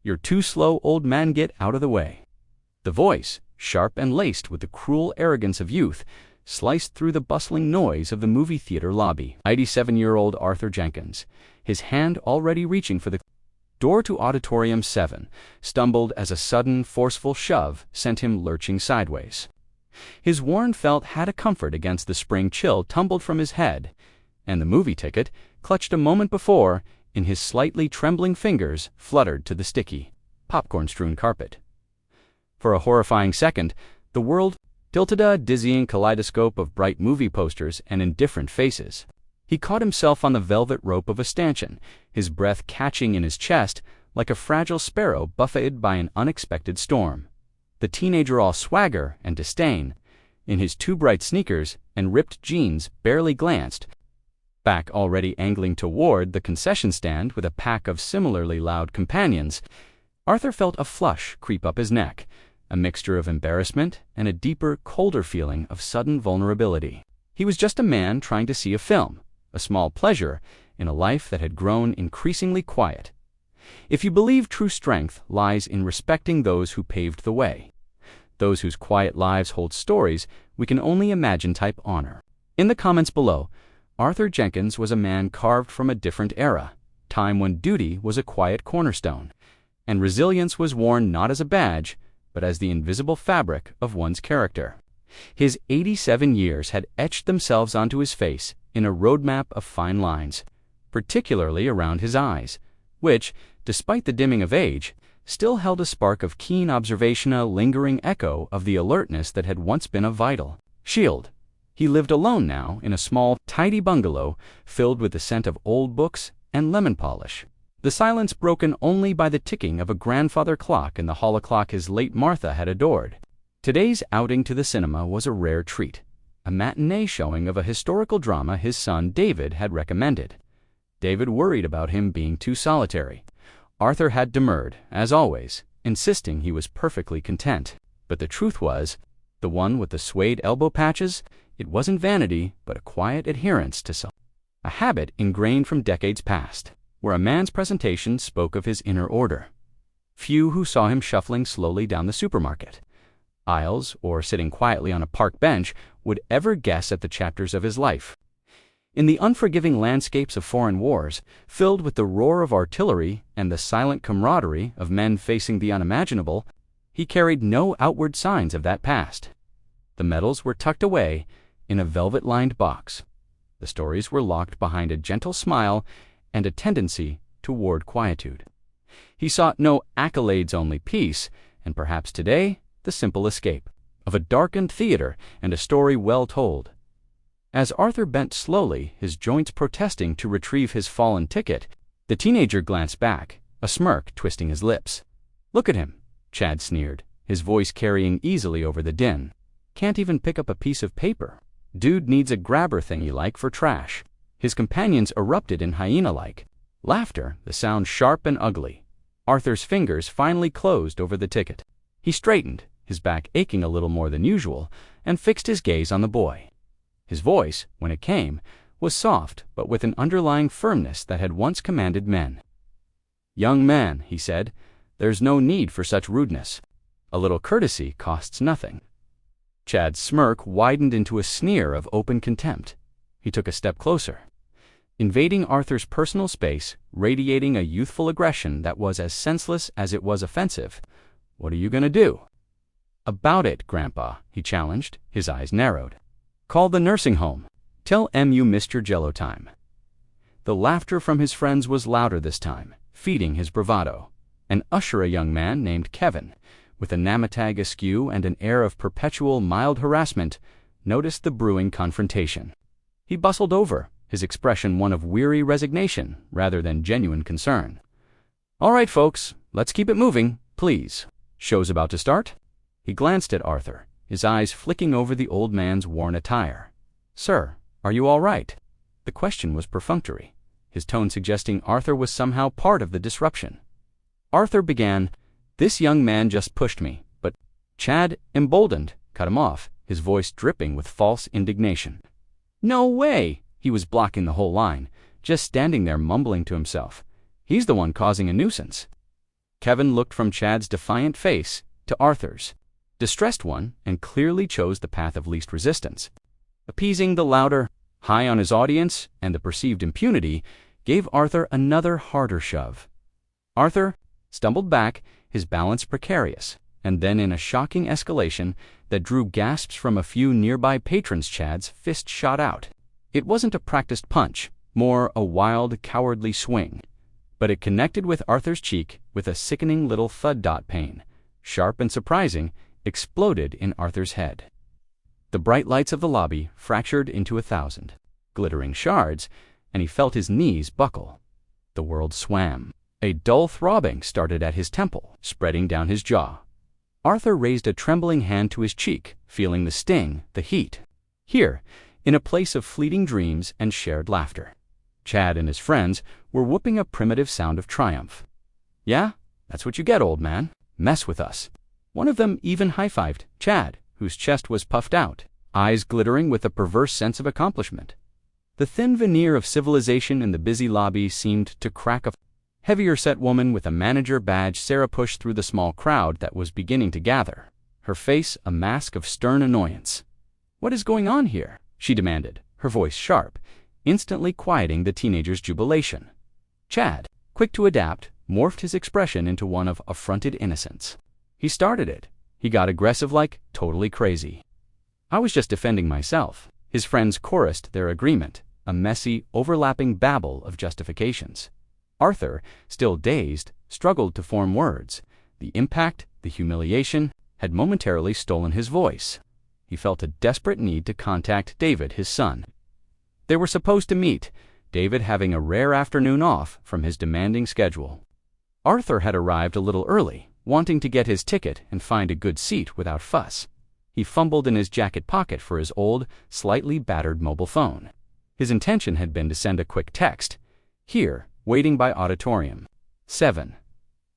"You're too slow, old man, get out of the way." The voice, sharp and laced with the cruel arrogance of youth, sliced through the bustling noise of the movie theater lobby. 87-year-old Arthur Jenkins, his hand already reaching for the door to Auditorium 7, stumbled as a sudden, forceful shove sent him lurching sideways. His worn felt hat of comfort against the spring chill tumbled from his head, and the movie ticket, clutched a moment before in his slightly trembling fingers, fluttered to the sticky, popcorn-strewn carpet. For a horrifying second, the world tilted a dizzying kaleidoscope of bright movie posters and indifferent faces. He caught himself on the velvet rope of a stanchion, his breath catching in his chest like a fragile sparrow buffeted by an unexpected storm. The teenager, all swagger and disdain, in his too bright sneakers and ripped jeans, barely glanced back, already angling toward the concession stand with a pack of similarly loud companions. Arthur felt a flush creep up his neck, a mixture of embarrassment and a deeper, colder feeling of sudden vulnerability. He was just a man trying to see a film, a small pleasure in a life that had grown increasingly quiet. If you believe true strength lies in respecting those who paved the way, those whose quiet lives hold stories we can only imagine, type honor. In the comments below, Arthur Jenkins was a man carved from a different era, time when duty was a quiet cornerstone, and resilience was worn not as a badge, but as the invisible fabric of one's character. His 87 years had etched themselves onto his face in a roadmap of fine lines, particularly around his eyes, which, despite the dimming of age, still held a spark of keen observation, a lingering echo of the alertness that had once been a vital shield. He lived alone now in a small, tidy bungalow filled with the scent of old books and lemon polish, the silence broken only by the ticking of a grandfather clock in the hall, a clock his late Martha had adored. Today's outing to the cinema was a rare treat, a matinee showing of a historical drama his son David had recommended. David worried about him being too solitary. Arthur had demurred, as always, insisting he was perfectly content. But the truth was, the one with the suede elbow patches, it wasn't vanity, but a quiet adherence to some, a habit ingrained from decades past, where a man's presentation spoke of his inner order. Few who saw him shuffling slowly down the supermarket aisles or sitting quietly on a park bench would ever guess at the chapters of his life. In the unforgiving landscapes of foreign wars, filled with the roar of artillery and the silent camaraderie of men facing the unimaginable, he carried no outward signs of that past. The medals were tucked away in a velvet-lined box. The stories were locked behind a gentle smile and a tendency toward quietude. He sought no accolades, only peace, and perhaps today, the simple escape of a darkened theater and a story well told. As Arthur bent slowly, his joints protesting, to retrieve his fallen ticket, the teenager glanced back, a smirk twisting his lips. "Look at him," Chad sneered, his voice carrying easily over the din. "Can't even pick up a piece of paper. Dude needs a grabber thingy like for trash." His companions erupted in hyena-like laughter, the sound sharp and ugly. Arthur's fingers finally closed over the ticket. He straightened, his back aching a little more than usual, and fixed his gaze on the boy. His voice, when it came, was soft but with an underlying firmness that had once commanded men. "Young man," he said, "there's no need for such rudeness. A little courtesy costs nothing." Chad's smirk widened into a sneer of open contempt. He took a step closer, invading Arthur's personal space, radiating a youthful aggression that was as senseless as it was offensive. "What are you going to do?" "About it, Grandpa," he challenged, his eyes narrowed. "Call the nursing home. Tell Em you missed your Jello time." The laughter from his friends was louder this time, feeding his bravado. An usher, a young man named Kevin, with a namatag askew and an air of perpetual mild harassment, noticed the brewing confrontation. He bustled over, his expression one of weary resignation rather than genuine concern. "All right, folks, let's keep it moving, please. Show's about to start." He glanced at Arthur, his eyes flicking over the old man's worn attire. "Sir, are you all right?" The question was perfunctory, his tone suggesting Arthur was somehow part of the disruption. Arthur began, "This young man just pushed me, but—" Chad, emboldened, cut him off, his voice dripping with false indignation. "No way!" He was blocking the whole line, just standing there mumbling to himself. "He's the one causing a nuisance." Kevin looked from Chad's defiant face to Arthur's distressed one and clearly chose the path of least resistance. Appeasing the louder, high on his audience and the perceived impunity gave Arthur another harder shove. Arthur stumbled back, his balance precarious, and then in a shocking escalation that drew gasps from a few nearby patrons, Chad's fist shot out. It wasn't a practiced punch, more a wild, cowardly swing, but it connected with Arthur's cheek with a sickening little thud. Pain, sharp and surprising, exploded in Arthur's head. The bright lights of the lobby fractured into 1,000 glittering shards, and he felt his knees buckle. The world swam. A dull throbbing started at his temple, spreading down his jaw. Arthur raised a trembling hand to his cheek, feeling the sting, the heat. Here, in a place of fleeting dreams and shared laughter, Chad and his friends were whooping a primitive sound of triumph. "Yeah, that's what you get, old man. Mess with us." One of them even high-fived Chad, whose chest was puffed out, eyes glittering with a perverse sense of accomplishment. The thin veneer of civilization in the busy lobby seemed to crack. A heavier-set woman with a manager badge Sarah pushed through the small crowd that was beginning to gather, her face a mask of stern annoyance. "What is going on here?" she demanded, her voice sharp, instantly quieting the teenager's jubilation. Chad, quick to adapt, morphed his expression into one of affronted innocence. He started it. He got aggressive like totally crazy. "I was just defending myself." His friends chorused their agreement, a messy, overlapping babble of justifications. Arthur, still dazed, struggled to form words. The impact, the humiliation, had momentarily stolen his voice. He felt a desperate need to contact David, his son. They were supposed to meet, David having a rare afternoon off from his demanding schedule. Arthur had arrived a little early, wanting to get his ticket and find a good seat without fuss. He fumbled in his jacket pocket for his old, slightly battered mobile phone. His intention had been to send a quick text. "Here, waiting by auditorium. 7.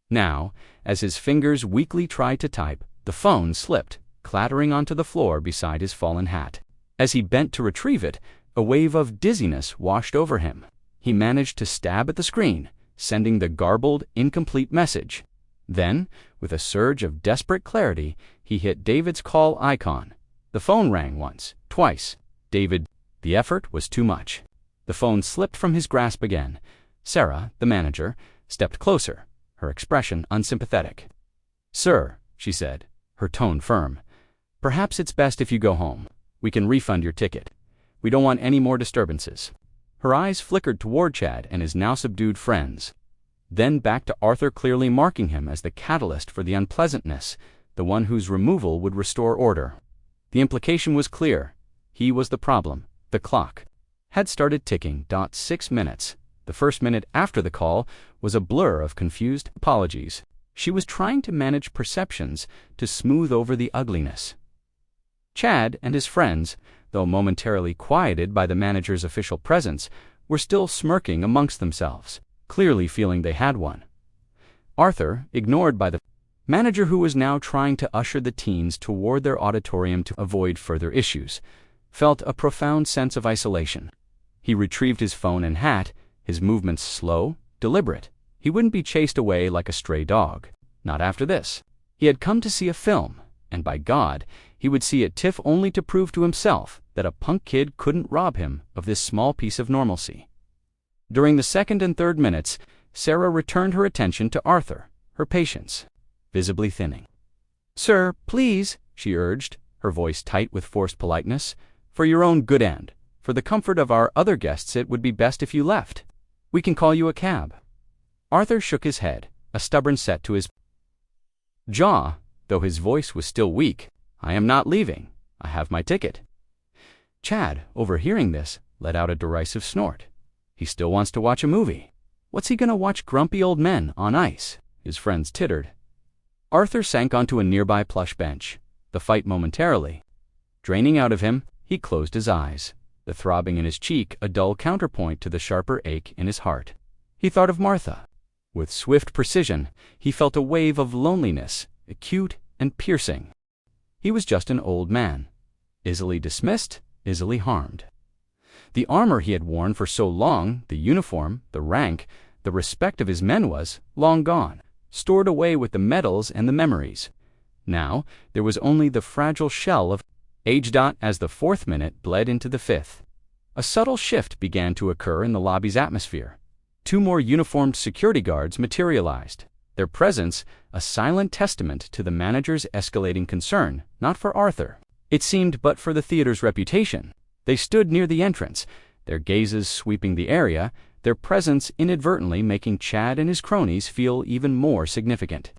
Now, as his fingers weakly tried to type, the phone slipped, clattering onto the floor beside his fallen hat. As he bent to retrieve it, a wave of dizziness washed over him. He managed to stab at the screen, sending the garbled, incomplete message. Then, with a surge of desperate clarity, he hit David's call icon. The phone rang once, twice. David. The effort was too much. The phone slipped from his grasp again. Sarah, the manager, stepped closer, her expression unsympathetic. "Sir," she said, her tone firm, "perhaps it's best if you go home. We can refund your ticket. We don't want any more disturbances." Her eyes flickered toward Chad and his now subdued friends. Then back to Arthur, clearly marking him as the catalyst for the unpleasantness, the one whose removal would restore order. The implication was clear. He was the problem. The clock had started ticking. 6 minutes. The first minute after the call was a blur of confused apologies. She was trying to manage perceptions to smooth over the ugliness. Chad and his friends, though momentarily quieted by the manager's official presence, were still smirking amongst themselves, clearly feeling they had won. Arthur, ignored by the manager who was now trying to usher the teens toward their auditorium to avoid further issues, felt a profound sense of isolation. He retrieved his phone and hat, his movements slow, deliberate. He wouldn't be chased away like a stray dog. Not after this. He had come to see a film, and by God, he would see it tiff only to prove to himself that a punk kid couldn't rob him of this small piece of normalcy. During the second and third minutes, Sarah returned her attention to Arthur, her patience visibly thinning. "Sir, please," she urged, her voice tight with forced politeness, "for your own good end, for the comfort of our other guests, it would be best if you left. We can call you a cab." Arthur shook his head, a stubborn set to his jaw, though his voice was still weak. "I am not leaving. I have my ticket." Chad, overhearing this, let out a derisive snort. "He still wants to watch a movie. What's he gonna watch, grumpy old men on ice?" His friends tittered. Arthur sank onto a nearby plush bench, the fight momentarily draining out of him. He closed his eyes, the throbbing in his cheek a dull counterpoint to the sharper ache in his heart. He thought of Martha. With swift precision, he felt a wave of loneliness, acute and piercing. He was just an old man, easily dismissed, easily harmed. The armor he had worn for so long, the uniform, the rank, the respect of his men was long gone. stored away with the medals and the memories. Now, there was only the fragile shell of age. As the fourth minute bled into the fifth, a subtle shift began to occur in the lobby's atmosphere. Two more uniformed security guards materialized, their presence a silent testament to the manager's escalating concern, not for Arthur, it seemed, but for the theater's reputation. They stood near the entrance, their gazes sweeping the area, their presence inadvertently making Chad and his cronies feel even more significant,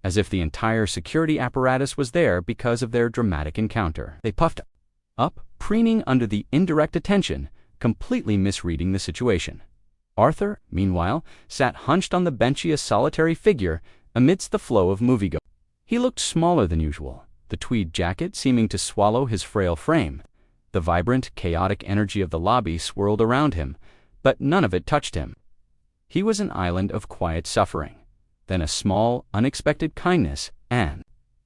as if the entire security apparatus was there because of their dramatic encounter. They puffed up, preening under the indirect attention, completely misreading the situation. Arthur, meanwhile, sat hunched on the bench, a solitary figure amidst the flow of moviegoers. He looked smaller than usual, the tweed jacket seeming to swallow his frail frame. The vibrant, chaotic energy of the lobby swirled around him, but none of it touched him. He was an island of quiet suffering. Then a small, unexpected kindness. An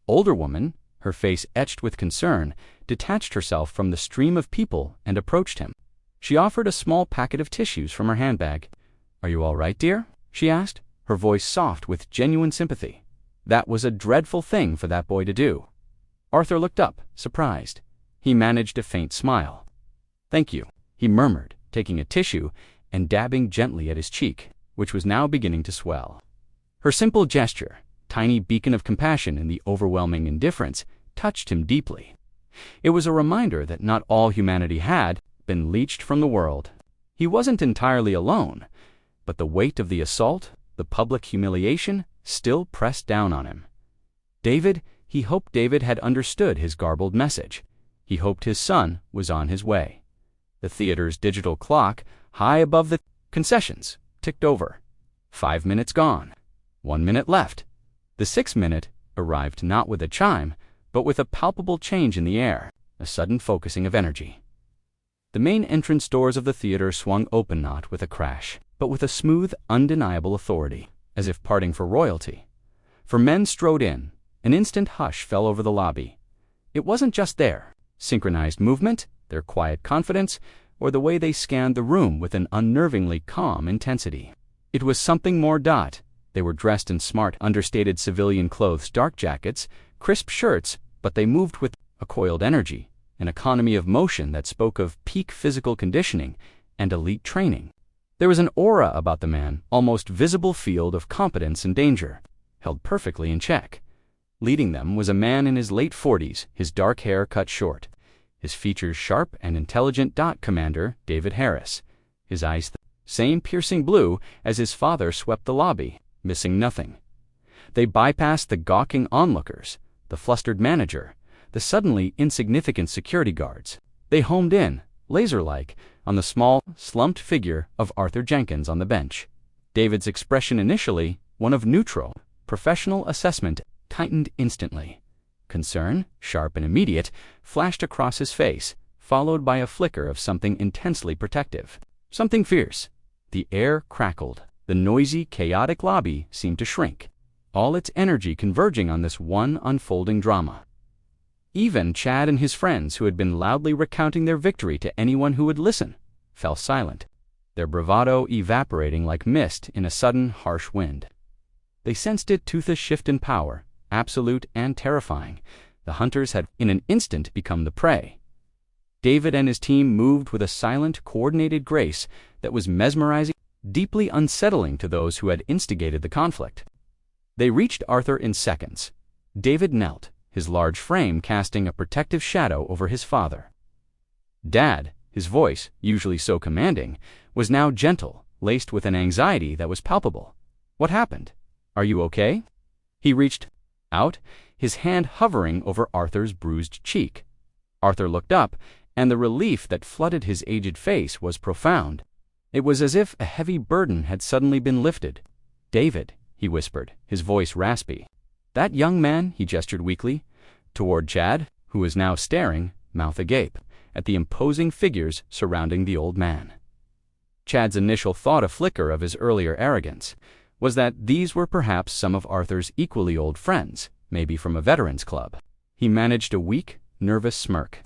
older woman, her face etched with concern, detached herself from the stream of people and approached him. She offered a small packet of tissues from her handbag. "Are you all right, dear?" she asked, her voice soft with genuine sympathy. That was a dreadful thing for that boy to do. Arthur looked up, surprised. He managed a faint smile. "Thank you," he murmured, taking a tissue and dabbing gently at his cheek, which was now beginning to swell. Her simple gesture, tiny beacon of compassion in the overwhelming indifference, touched him deeply. It was a reminder that not all humanity had been leached from the world. He wasn't entirely alone, but the weight of the assault, the public humiliation, still pressed down on him. He hoped David had understood his garbled message. He hoped his son was on his way. The theater's digital clock, high above the concessions, ticked over. 5 minutes gone. 1 minute left. The 6th minute arrived not with a chime, but with a palpable change in the air, a sudden focusing of energy. The main entrance doors of the theater swung open, not with a crash, but with a smooth, undeniable authority, as if parting for royalty. For men strode in. An instant hush fell over the lobby. It wasn't just their synchronized movement, their quiet confidence, or the way they scanned the room with an unnervingly calm intensity. It was something more. They were dressed in smart, understated civilian clothes, dark jackets, crisp shirts, but they moved with a coiled energy, an economy of motion that spoke of peak physical conditioning and elite training. There was an aura about the man, almost visible field of competence and danger, held perfectly in check. Leading them was a man in his late 40s, his dark hair cut short, his features sharp and intelligent. Commander David Harris, his eyes the same piercing blue as his father, swept the lobby, missing nothing. They bypassed the gawking onlookers, the flustered manager, the suddenly insignificant security guards. They homed in, laser-like, on the small, slumped figure of Arthur Jenkins on the bench. David's expression, initially one of neutral, professional assessment, tightened instantly. Concern, sharp and immediate, flashed across his face, followed by a flicker of something intensely protective, something fierce. The air crackled. The noisy, chaotic lobby seemed to shrink, all its energy converging on this one unfolding drama. Even Chad and his friends, who had been loudly recounting their victory to anyone who would listen, fell silent, their bravado evaporating like mist in a sudden, harsh wind. They sensed it, toothless shift in power, absolute and terrifying. The hunters had in an instant become the prey. David and his team moved with a silent, coordinated grace that was mesmerizing, deeply unsettling to those who had instigated the conflict. They reached Arthur in seconds. David knelt, his large frame casting a protective shadow over his father. Dad, his voice, usually so commanding, was now gentle, laced with an anxiety that was palpable. "What happened? Are you okay?" He reached out, his hand hovering over Arthur's bruised cheek. Arthur looked up, and the relief that flooded his aged face was profound. It was as if a heavy burden had suddenly been lifted. "David," he whispered, his voice raspy. "That young man," he gestured weakly, toward Chad, who was now staring, mouth agape, at the imposing figures surrounding the old man. Chad's initial thought, a flicker of his earlier arrogance, was that these were perhaps some of Arthur's equally old friends, maybe from a veterans club. He managed a weak, nervous smirk.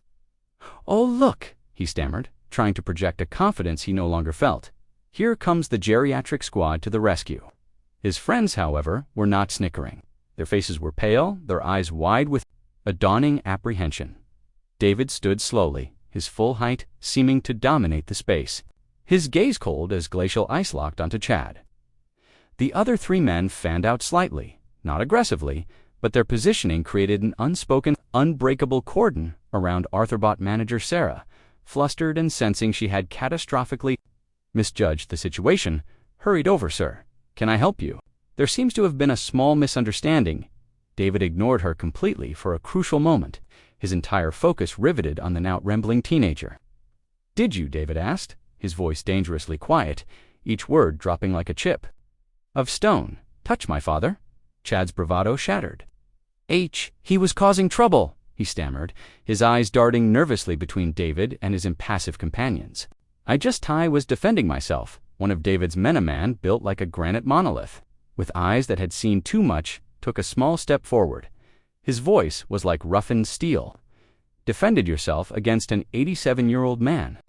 "Oh, look," he stammered, trying to project a confidence he no longer felt. "Here comes the geriatric squad to the rescue." His friends, however, were not snickering. Their faces were pale, their eyes wide with a dawning apprehension. David stood slowly, his full height seeming to dominate the space, his gaze cold as glacial ice locked onto Chad. The other three men fanned out slightly, not aggressively, but their positioning created an unspoken, unbreakable cordon around Arthur-bot manager Sarah, flustered and sensing she had catastrophically misjudged the situation, hurried over. "Sir, can I help you? There seems to have been a small misunderstanding." David ignored her completely for a crucial moment, his entire focus riveted on the now rambling teenager. "Did you?" David asked, his voice dangerously quiet, each word dropping like a chip of stone. "Touch my father?" Chad's bravado shattered. He was causing trouble," he stammered, his eyes darting nervously between David and his impassive companions. I was defending myself," one of David's men, a man built like a granite monolith, with eyes that had seen too much, took a small step forward. His voice was like roughened steel. "Defended yourself against an 87-year-old man."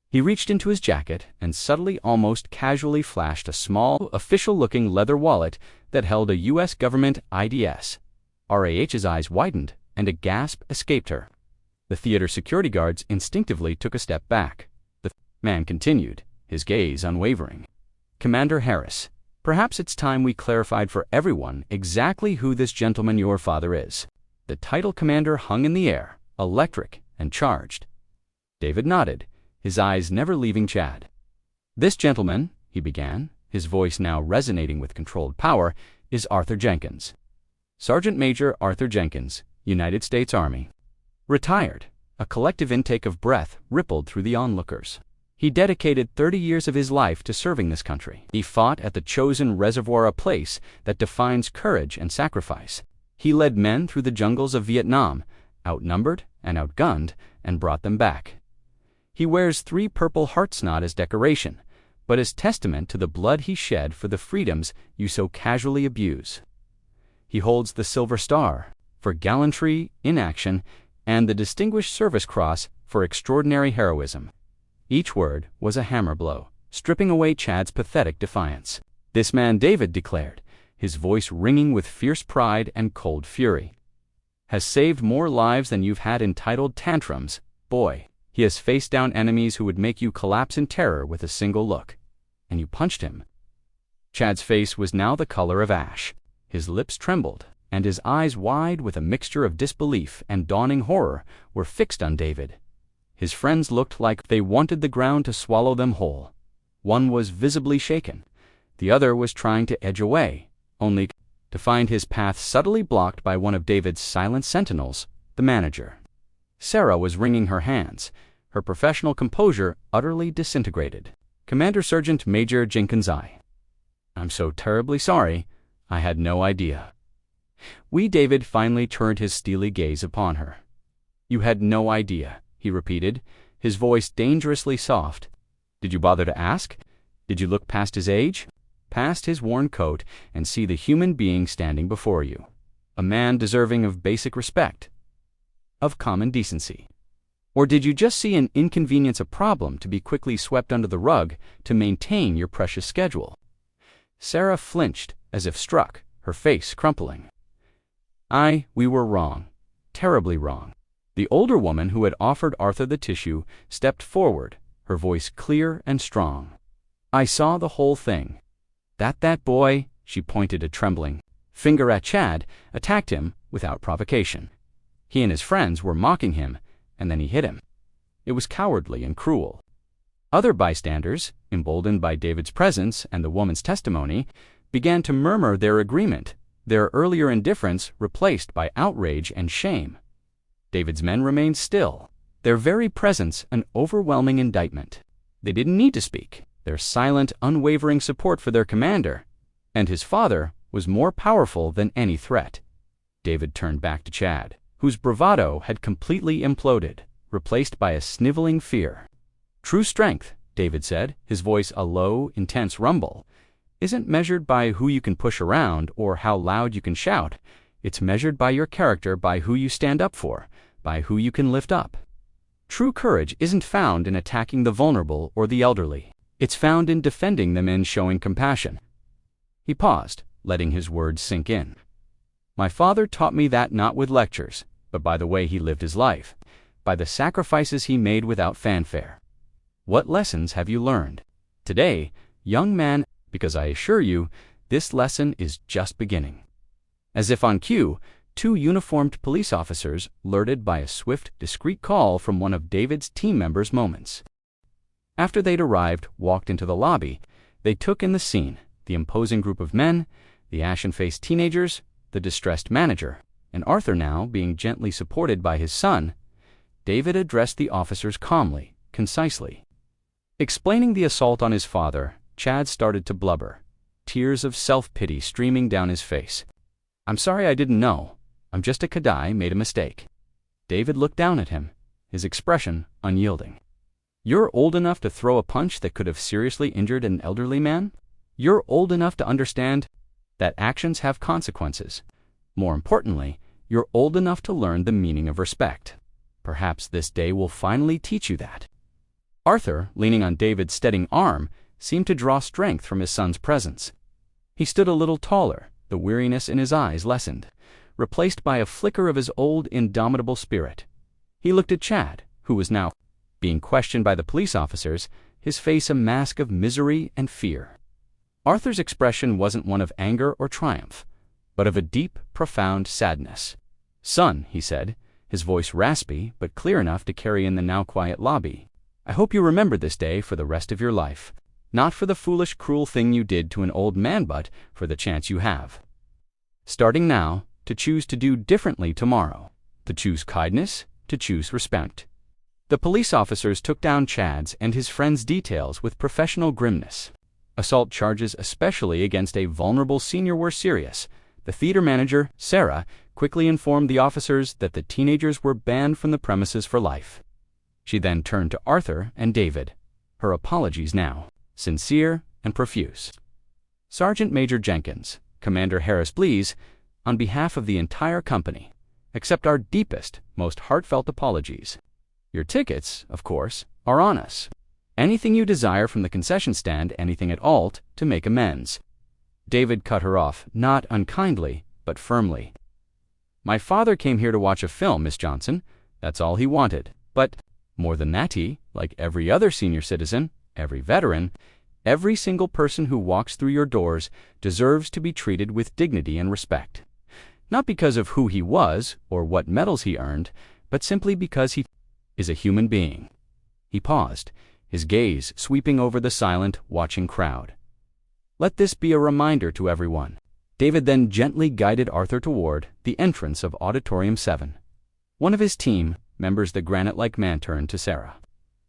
He reached into his jacket and subtly, almost casually flashed a small, official-looking leather wallet that held a U.S. government IDS. RAH's eyes widened, and a gasp escaped her. The theater security guards instinctively took a step back. The man continued, his gaze unwavering. "Commander Harris, perhaps it's time we clarified for everyone exactly who this gentleman your father is." The title commander hung in the air, electric and charged. David nodded, his eyes never leaving Chad. "This gentleman," he began, his voice now resonating with controlled power, "is Arthur Jenkins. Sergeant Major Arthur Jenkins, United States Army. Retired." A collective intake of breath rippled through the onlookers. He dedicated 30 years of his life to serving this country. He fought at the chosen reservoir, a place that defines courage and sacrifice. He led men through the jungles of Vietnam, outnumbered and outgunned, and brought them back. He wears 3 purple hearts not as decoration, but as testament to the blood he shed for the freedoms you so casually abuse. He holds the Silver Star for gallantry in action and the Distinguished Service Cross for extraordinary heroism. Each word was a hammer blow, stripping away Chad's pathetic defiance. "This man," David declared, his voice ringing with fierce pride and cold fury, "has saved more lives than you've had entitled tantrums, boy. He has faced down enemies who would make you collapse in terror with a single look. And you punched him." Chad's face was now the color of ash. His lips trembled, and his eyes, wide with a mixture of disbelief and dawning horror, were fixed on David. His friends looked like they wanted the ground to swallow them whole. One was visibly shaken. The other was trying to edge away, only to find his path subtly blocked by one of David's silent sentinels, the manager. Sarah was wringing her hands, her professional composure utterly disintegrated. "Commander Sergeant Major Jenkins, I'm so terribly sorry. I had no idea." David finally turned his steely gaze upon her. "You had no idea," he repeated, his voice dangerously soft. "Did you bother to ask? Did you look past his age, past his worn coat, and see the human being standing before you? A man deserving of basic respect, of common decency? Or did you just see an inconvenience, a problem to be quickly swept under the rug to maintain your precious schedule?" Sarah flinched as if struck, her face crumpling. We were wrong, terribly wrong." The older woman who had offered Arthur the tissue stepped forward, her voice clear and strong. "I saw the whole thing. That boy," she pointed a trembling finger at Chad, "attacked him without provocation. He and his friends were mocking him, and then he hit him. It was cowardly and cruel." Other bystanders, emboldened by David's presence and the woman's testimony, began to murmur their agreement, their earlier indifference replaced by outrage and shame. David's men remained still, their very presence an overwhelming indictment. They didn't need to speak. Their silent, unwavering support for their commander and his father was more powerful than any threat. David turned back to Chad, whose bravado had completely imploded, replaced by a sniveling fear. "True strength," David said, his voice a low, intense rumble, "isn't measured by who you can push around or how loud you can shout. It's measured by your character, by who you stand up for, by who you can lift up. True courage isn't found in attacking the vulnerable or the elderly. It's found in defending them, in showing compassion." He paused, letting his words sink in. "My father taught me that not with lectures, but by the way he lived his life, by the sacrifices he made without fanfare. What lessons have you learned today, young man? Because I assure you, this lesson is just beginning." As if on cue, two uniformed police officers alerted by a swift, discreet call from one of David's team members' moments. After they'd arrived, walked into the lobby, they took in the scene, the imposing group of men, the ashen-faced teenagers, the distressed manager, and Arthur now being gently supported by his son. David addressed the officers calmly, concisely. Explaining the assault on his father, Chad started to blubber, tears of self-pity streaming down his face. "I'm sorry, I didn't know. I'm just a Kadai, made a mistake." David looked down at him, his expression unyielding. "You're old enough to throw a punch that could have seriously injured an elderly man? You're old enough to understand that actions have consequences. More importantly, you're old enough to learn the meaning of respect. Perhaps this day will finally teach you that." Arthur, leaning on David's steadying arm, seemed to draw strength from his son's presence. He stood a little taller, the weariness in his eyes lessened, replaced by a flicker of his old indomitable spirit. He looked at Chad, who was now being questioned by the police officers, his face a mask of misery and fear. Arthur's expression wasn't one of anger or triumph, but of a deep, profound sadness. "Son," he said, his voice raspy but clear enough to carry in the now quiet lobby, "I hope you remember this day for the rest of your life. Not for the foolish, cruel thing you did to an old man, but for the chance you have, starting now, to choose to do differently tomorrow, to choose kindness, to choose respect." The police officers took down Chad's and his friend's details with professional grimness. Assault charges, especially against a vulnerable senior, were serious. The theater manager, Sarah, quickly informed the officers that the teenagers were banned from the premises for life. She then turned to Arthur and David, her apologies now sincere and profuse. "Sergeant Major Jenkins, Commander Harris Blease, on behalf of the entire company, accept our deepest, most heartfelt apologies. Your tickets, of course, are on us. Anything you desire from the concession stand, anything at all, to make amends." David cut her off, not unkindly, but firmly. "My father came here to watch a film, Miss Johnson. That's all he wanted. But more than that, he, like every other senior citizen, every veteran, every single person who walks through your doors, deserves to be treated with dignity and respect. Not because of who he was or what medals he earned, but simply because he is a human being." He paused, his gaze sweeping over the silent, watching crowd. "Let this be a reminder to everyone." David then gently guided Arthur toward the entrance of Auditorium 7. One of his team members, the granite-like man, turned to Sarah.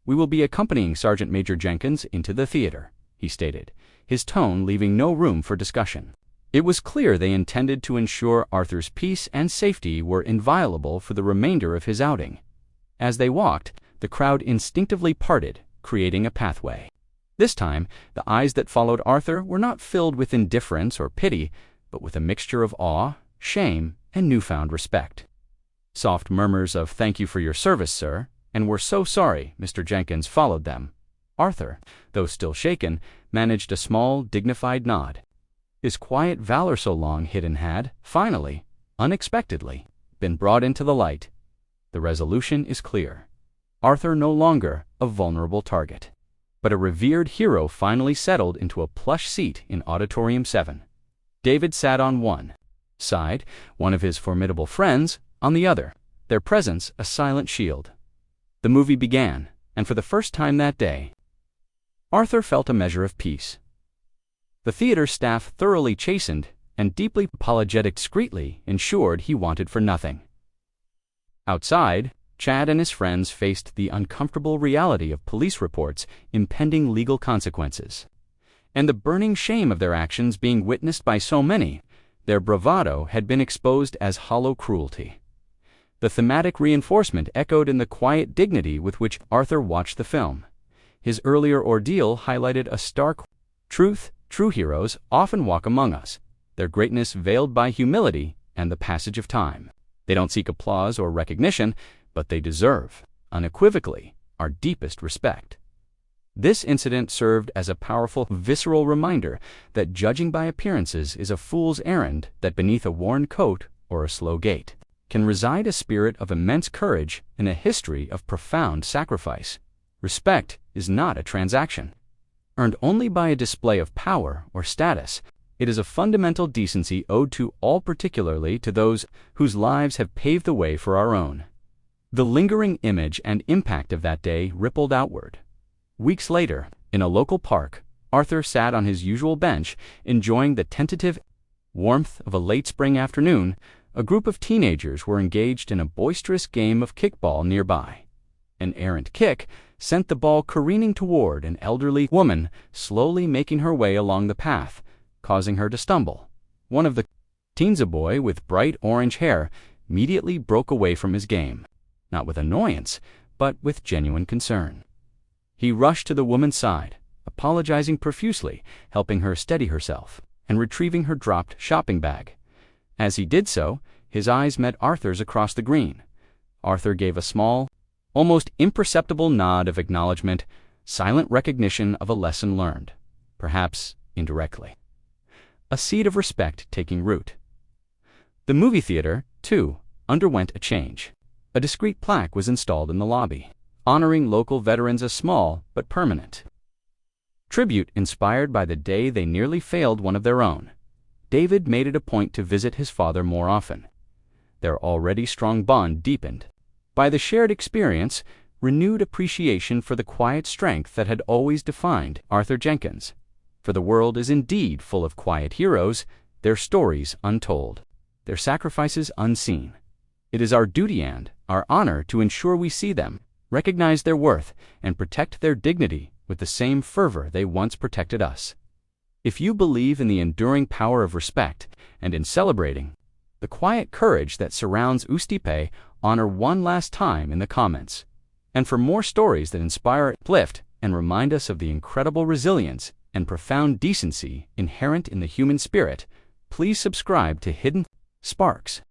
"We will be accompanying Sergeant Major Jenkins into the theater," he stated, his tone leaving no room for discussion. It was clear they intended to ensure Arthur's peace and safety were inviolable for the remainder of his outing. As they walked, the crowd instinctively parted, creating a pathway. This time, the eyes that followed Arthur were not filled with indifference or pity, but with a mixture of awe, shame, and newfound respect. Soft murmurs of "Thank you for your service, sir," and "We're so sorry," Mr. Jenkins, followed them. Arthur, though still shaken, managed a small, dignified nod. His quiet valor so long hidden had, finally, unexpectedly, been brought into the light. The resolution is clear. Arthur no longer a vulnerable target, but a revered hero finally settled into a plush seat in Auditorium 7. David sat on one side, one of his formidable friends on the other, their presence a silent shield. The movie began, and for the first time that day, Arthur felt a measure of peace. The theater staff, thoroughly chastened and deeply apologetic, discreetly ensured he wanted for nothing. Outside, Chad and his friends faced the uncomfortable reality of police reports impending legal consequences, and the burning shame of their actions being witnessed by so many. Their bravado had been exposed as hollow cruelty. The thematic reinforcement echoed in the quiet dignity with which Arthur watched the film. His earlier ordeal highlighted a stark truth: true heroes often walk among us, their greatness veiled by humility and the passage of time. They don't seek applause or recognition, but they deserve, unequivocally, our deepest respect. This incident served as a powerful, visceral reminder that judging by appearances is a fool's errand, that beneath a worn coat or a slow gait can reside a spirit of immense courage and a history of profound sacrifice. Respect is not a transaction, earned only by a display of power or status. It is a fundamental decency owed to all, particularly to those whose lives have paved the way for our own. The lingering image and impact of that day rippled outward. Weeks later, in a local park, Arthur sat on his usual bench, enjoying the tentative warmth of a late spring afternoon. A group of teenagers were engaged in a boisterous game of kickball nearby. An errant kick sent the ball careening toward an elderly woman slowly making her way along the path, causing her to stumble. One of the teens, a boy with bright orange hair, immediately broke away from his game, not with annoyance, but with genuine concern. He rushed to the woman's side, apologizing profusely, helping her steady herself, and retrieving her dropped shopping bag. As he did so, his eyes met Arthur's across the green. Arthur gave a small, almost imperceptible nod of acknowledgement, silent recognition of a lesson learned, perhaps indirectly. A seed of respect taking root. The movie theater, too, underwent a change. A discreet plaque was installed in the lobby, honoring local veterans, a small but permanent tribute inspired by the day they nearly failed one of their own. David made it a point to visit his father more often. Their already strong bond deepened by the shared experience, renewed appreciation for the quiet strength that had always defined Arthur Jenkins. For the world is indeed full of quiet heroes, their stories untold, their sacrifices unseen. It is our duty and our honor to ensure we see them, recognize their worth, and protect their dignity with the same fervor they once protected us. If you believe in the enduring power of respect and in celebrating the quiet courage that surrounds Ustipe, honor one last time in the comments. And for more stories that inspire, uplift, and remind us of the incredible resilience and profound decency inherent in the human spirit, please subscribe to Hidden Sparks.